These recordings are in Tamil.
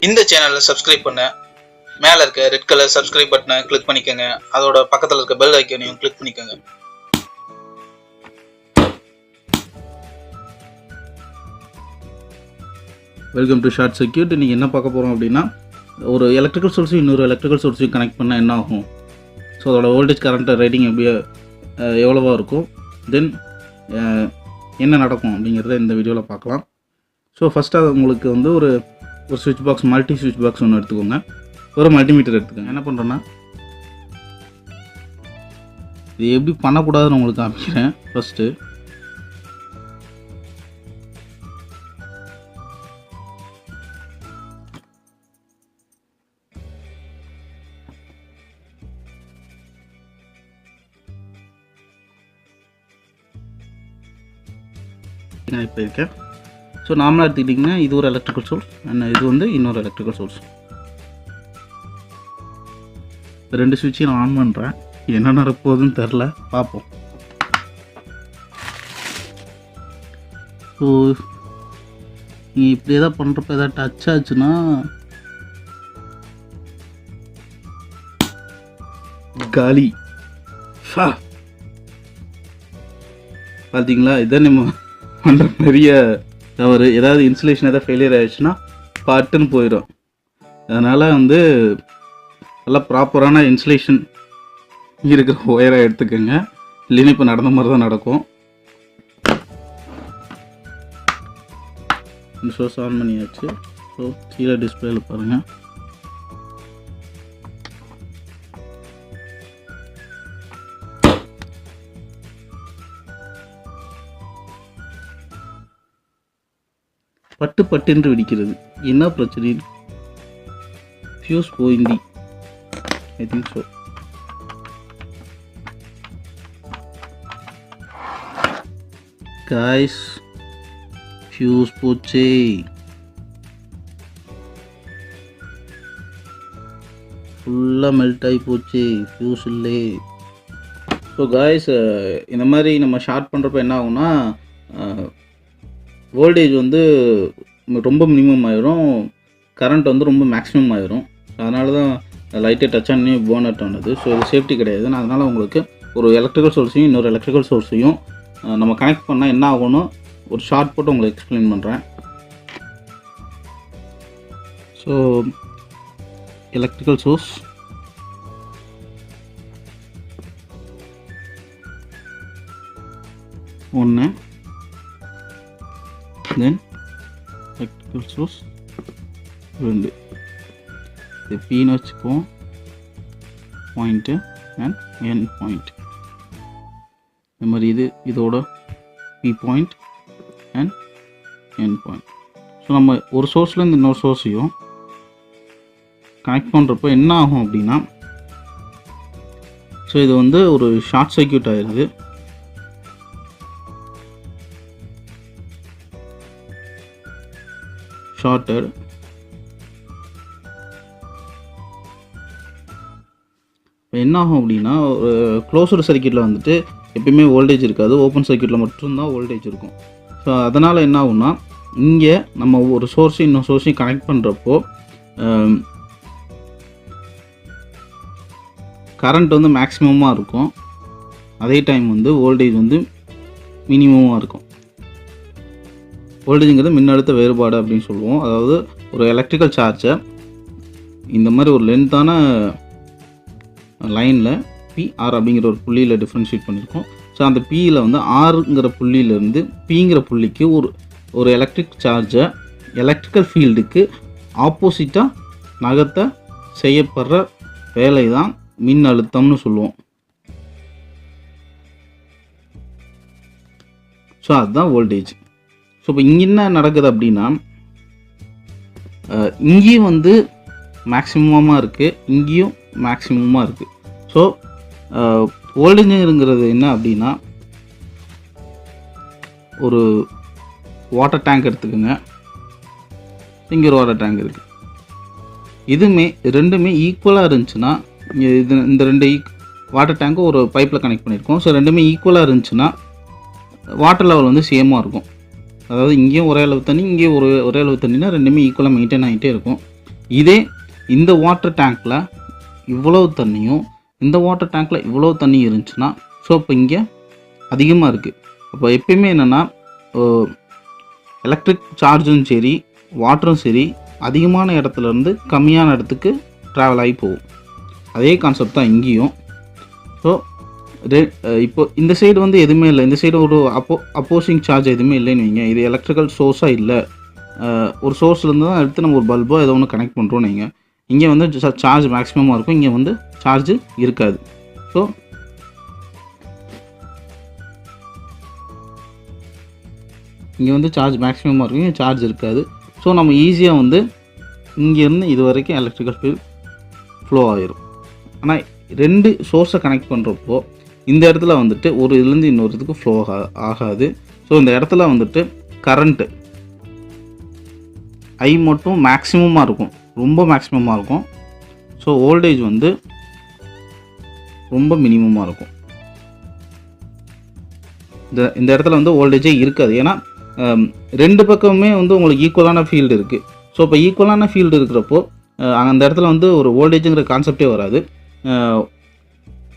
இந்த சேனலை சப்ஸ்கிரைப் பண்ண மேலே இருக்க ரெட் கலர் சப்ஸ்கிரைப் பட்டனை கிளிக் பண்ணிக்கோங்க. அதோட பக்கத்தில் இருக்க பெல் ஐக்கனையும் கிளிக் பண்ணிக்கோங்க. Welcome to short circuit. நீங்கள் என்ன பார்க்க போகிறோம் அப்படின்னா, ஒரு எலக்ட்ரிக்கல் சோர்ஸையும் இன்னொரு எலக்ட்ரிக்கல் சோர்ஸையும் கனெக்ட் பண்ணால் என்ன ஆகும், ஸோ அதோட வோல்டேஜ் கரண்ட் ரேட்டிங் எவ்வளோவா இருக்கும், தென் என்ன நடக்கும் அப்படிங்கிறத இந்த வீடியோவில் பார்க்கலாம். ஸோ ஃபஸ்ட்டாக உங்களுக்கு வந்து ஒரு சுவிட்ச் பாக்ஸ், மல்டி சுவிட்ச் பாக்ஸ் ஒன்று எடுத்துக்கோங்க. ஒரு மல்டிமீட்டர் எடுத்துக்கோங்க. என்ன பண்ணுறேன்னா, இது எப்படி பண்ணக்கூடாதுன்னு உங்களுக்கு காமிக்கிறேன். ஃபஸ்ட்டு நான் இப்போ இருக்கேன். ஸோ நார்மலாக எடுத்துக்கிட்டிங்கன்னா இது ஒரு எலக்ட்ரிக்கல் சோர்ஸ், இது வந்து இன்னொரு எலக்ட்ரிக்கல் சோர்ஸ். ரெண்டு சுவிட்சையும் நான் ஆன் பண்ணுறேன். என்ன நடப்போகுதுன்னு தெரில, பார்ப்போம். ஸோ நீ இப்படி எதாவது பண்ணுறப்ப எதாவது டச் ஆச்சுன்னா காலி. பார்த்தீங்களா, இதான் நம்ம பண்ணுற பெரிய தவறு. ஏதாவது இன்சுலேஷன் எதாவது ஃபெயிலியர் ஆகிடுச்சுன்னா பாட்டுன்னு போயிடும். அதனால் வந்து நல்லா ப்ராப்பரான இன்சுலேஷன் இருக்கிற ஒயராக எடுத்துக்கோங்க. இல்லைன்னா இப்போ நடந்த மாதிரி தான் நடக்கும். சோர்ஸ் ஆன் பண்ணியாச்சு. ஸோ கீழே டிஸ்பிளேயில் பாருங்கள். பட்டு பட்டு வெடிக்கிறது. என்ன பிரச்சனை? ஃபியூஸ் போயிந்தி, I think so. Guys, fuse போச்சே. ஃபுல்லாக மெல்ட் ஆகி போச்சு, ஃபியூஸ் இல்லை. ஸோ காய்ஸ், இந்த மாதிரி நம்ம ஷார்ட் பண்ணுறப்ப என்ன ஆகும்னா, வோல்டேஜ் வந்து ரொம்ப மினிமம் ஆயிரும், கரண்ட் வந்து ரொம்ப மேக்ஸிமம் ஆயிரும். அதனால தான் லைட்டே டச் பண்ணி போன் அவுட் ஆனது. ஸோ இது சேஃப்டி கிடையாது. நான் அதனால் உங்களுக்கு ஒரு எலக்ட்ரிக்கல் சோர்ஸையும் இன்னொரு எலக்ட்ரிக்கல் சோர்ஸையும் நம்ம கனெக்ட் பண்ணால் என்ன ஆகும்னு ஒரு ஷார்ட் போட்டு உங்களுக்கு எக்ஸ்பிளைன் பண்ணுறேன். ஸோ எலக்ட்ரிக்கல் சோர்ஸ் ஒன்று, தென் எலக்ட்ரிக்கல் சோர்ஸ் 2. இது பீன்னு வச்சுக்குவோம், பாயிண்ட்டு அண்ட் என் பாயிண்ட். இந்த மாதிரி இதோட B point and N point. So நம்ம ஒரு சோர்ஸ்லேருந்து இன்னொரு சோர்ஸையும் கனெக்ட் பண்ணுறப்போ என்ன ஆகும் அப்படின்னா, ஸோ இது வந்து ஒரு ஷார்ட் சர்க்யூட் ஆயிடுது. ஷார்ட்டட். இப்போ என்ன ஆகும் அப்படின்னா, ஒரு க்ளோஸ்டு சர்க்யூட்டில் வந்துட்டு எப்பயுமே வோல்டேஜ் இருக்காது, ஓப்பன் சர்க்யூட்டில் மட்டும்தான் வோல்டேஜ் இருக்கும். ஸோ அதனால் என்ன ஆகும்னா, இங்கே நம்ம ஒரு சோர்ஸையும் இன்னொரு சோர்ஸையும் கனெக்ட் பண்ணுறப்போ கரண்ட் வந்து மேக்ஸிமமாக இருக்கும், அதே டைம் வந்து வோல்டேஜ் வந்து மினிமமாக இருக்கும். வோல்டேஜுங்கிறது மின்னழுத்த வேறுபாடு அப்படின்னு சொல்லுவோம். அதாவது ஒரு எலக்ட்ரிக்கல் சார்ஜை இந்த மாதிரி ஒரு லென்த்தான லைனில் பிஆர் அப்படிங்கிற ஒரு புள்ளியில் டிஃப்ரென்ஷியேட் பண்ணியிருக்கோம். ஸோ அந்த பியில் வந்து ஆறுங்கிற புள்ளியிலேருந்து பிங்கிற புள்ளிக்கு ஒரு எலக்ட்ரிக் சார்ஜை எலக்ட்ரிக்கல் ஃபீல்டுக்கு ஆப்போசிட்டாக நகர்த்த செய்யப்படுற வேலை தான் மின் அழுத்தம்னு சொல்லுவோம். ஸோ அதுதான் வோல்டேஜ். ஸோ இப்போ இங்கே என்ன நடக்குது அப்படின்னா, இங்கேயும் வந்து மேக்ஸிமமாக இருக்குது, இங்கேயும் மேக்ஸிமமாக இருக்குது. ஸோ வோல்டேஜுங்கிறது என்ன அப்படின்னா, ஒரு வாட்டர் டேங்க் எடுத்துக்கோங்க. இங்கே ஒரு வாட்டர் டேங்க் இருக்குது. ரெண்டுமே ஈக்குவலாக இருந்துச்சுன்னா, இந்த ரெண்டு வாட்டர் டேங்க்கும் ஒரு பைப்பில் கனெக்ட் பண்ணியிருக்கோம். ஸோ ரெண்டுமே ஈக்குவலாக இருந்துச்சுன்னா வாட்டர் லெவல் வந்து சேமாக இருக்கும். அதாவது இங்கேயும் ஒரே அளவு தண்ணி, இங்கேயும் ஒரே அளவு தண்ணினா ரெண்டுமே ஈக்குவலாக மெயின்டைன் ஆகிட்டே இருக்கும். இதே இந்த வாட்டர் டேங்க்கில் இவ்வளவு தண்ணியும் இந்த வாட்டர் டேங்க்கில் இவ்வளோ தண்ணி இருந்துச்சுன்னா ஸோ இப்போ இங்கே அதிகமாக இருக்குது. அப்போ எப்பயுமே என்னென்னா எலக்ட்ரிக் சார்ஜும் சரி வாட்டரும் சரி அதிகமான இடத்துலேருந்து கம்மியான இடத்துக்கு ட்ராவல் ஆகி போகும். அதே கான்செப்ட் தான் இங்கேயும். ஸோ இப்போ இந்த சைடு வந்து எதுவுமே இல்லை, இந்த சைடு ஒரு அப்போசிங் சார்ஜ் எதுவுமே இல்லைன்னு வைங்க. இது எலக்ட்ரிக்கல் சோர்ஸாக இல்லை, ஒரு சோர்ஸ்லேருந்து தான் எடுத்து நம்ம ஒரு பல்போ ஏதோ ஒன்று கனெக்ட் பண்ணுறோன்னு வைங்க. இங்கே வந்து சார்ஜ் மேக்ஸிமமாக இருக்கும், இங்கே வந்து சார்ஜ் இருக்காது. ஸோ இங்கே வந்து சார்ஜ் மேக்ஸிமமாக இருக்கும், இங்கே சார்ஜ் இருக்காது. ஸோ நம்ம ஈஸியாக வந்து இங்கேருந்து இது வரைக்கும் எலக்ட்ரிக்கல் ஃபீல்ட் ஃப்ளோ ஆகிரும். ஆனால் 2 சோர்ஸை கனெக்ட் பண்ணுறப்போ இந்த இடத்துல வந்துட்டு ஒரு இதுலேருந்து இன்னொரு இதுக்கு ஃப்ளோ ஆகாது. ஸோ இந்த இடத்துல வந்துட்டு கரண்ட்டு ஐ மட்டும் மேக்ஸிமமாக இருக்கும், ரொம்ப மேக்ஸிமமாக இருக்கும். ஸோ வோல்டேஜ் வந்து ரொம்ப மினிமமாக இருக்கும். இந்த இடத்துல வந்து வோல்டேஜே இருக்காது. ஏன்னா 2 பக்கமுமே வந்து உங்களுக்கு ஈக்குவலான ஃபீல்டு இருக்குது. ஸோ இப்போ ஈக்குவலான ஃபீல்டு இருக்கிறப்போ அந்த இடத்துல வந்து ஒரு வோல்டேஜுங்கிற கான்செப்டே வராது.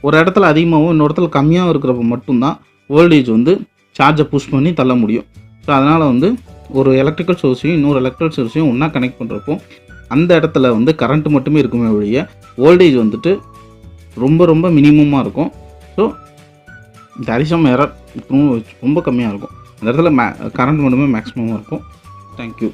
ஒரு இடத்துல அதிகமாகவும் இன்னொரு இடத்துல கம்மியாகவும் இருக்கிறப்ப மட்டும்தான் வோல்டேஜ் வந்து சார்ஜை புஷ் பண்ணி தள்ள முடியும். ஸோ அதனால் வந்து ஒரு எலக்ட்ரிக்கல் சோர்ஸையும் இன்னொரு எலக்ட்ரிக்கல் சோர்ஸையும் ஒன்றா கனெக்ட் பண்ணுறப்போ அந்த இடத்துல வந்து கரண்ட் மட்டுமே இருக்குமே ஒழிய வோல்டேஜ் வந்துட்டு ரொம்ப ரொம்ப மினிமமாக இருக்கும். ஸோ தரிசம் எரர் ரொம்ப கம்மியாக இருக்கும். அந்த இடத்துல கரண்ட் மட்டுமே மேக்ஸிமமாக இருக்கும். தேங்க்யூ.